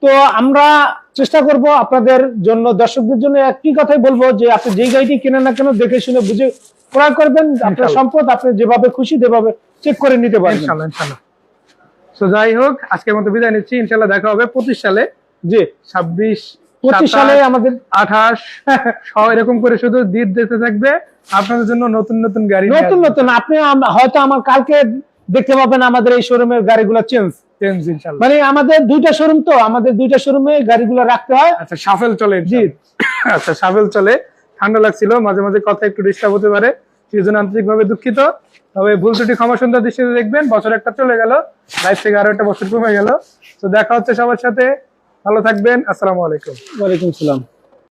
তো আমরা চেষ্টা করব আপনাদের জন্য, দর্শকদের জন্য একটি কথাই বলবো যে আপনি যে গাড়িটি কেনেন না কেন দেখে শুনে বুঝে ক্রয় করবেন। আপনার সম্পদ আপনি যেভাবে খুশি সেভাবে চেক করে নিতে পারবেন ইনশাআল্লাহ। তো যাই হোক, আজকের মতো বিদায় নিচ্ছি। ইনশাআল্লাহ দেখা হবে 25 সালে। জি, 26, 25 সালে আমাদের 28 এরকম করে শুধু দিন যেতে থাকবে আপনাদের জন্য নতুন নতুন গাড়ি, নতুন। আপনি হয়তো আমার কালকে দেখতে পাবেন আমাদের এই শোরুমের গাড়িগুলো চেঞ্জ ইনশাআল্লাহ। মানে আমাদের 2টা শোরুম, তো আমাদের 2টা শোরুমে গাড়িগুলো রাখতে হয়। আচ্ছা, শাফেল চলে। জি, আচ্ছা, শাফেল চলে। ঠান্ডা লাগছিল, মাঝে মাঝে কথা একটু ডিস্টার্ব হতে পারে, সেই জন্য আন্তরিকভাবে দুঃখিত। তবে ভুল ত্রুটি ক্ষমা সুন্দর দৃষ্টিতে দেখবেন। বছর একটা চলে গেল, লাইফ থেকে আরো একটা বছর কমে গেল। তো দেখা হচ্ছে সবার সাথে, ভালো থাকবেন। আসসালামু আলাইকুম। ওয়ালাইকুম সালাম।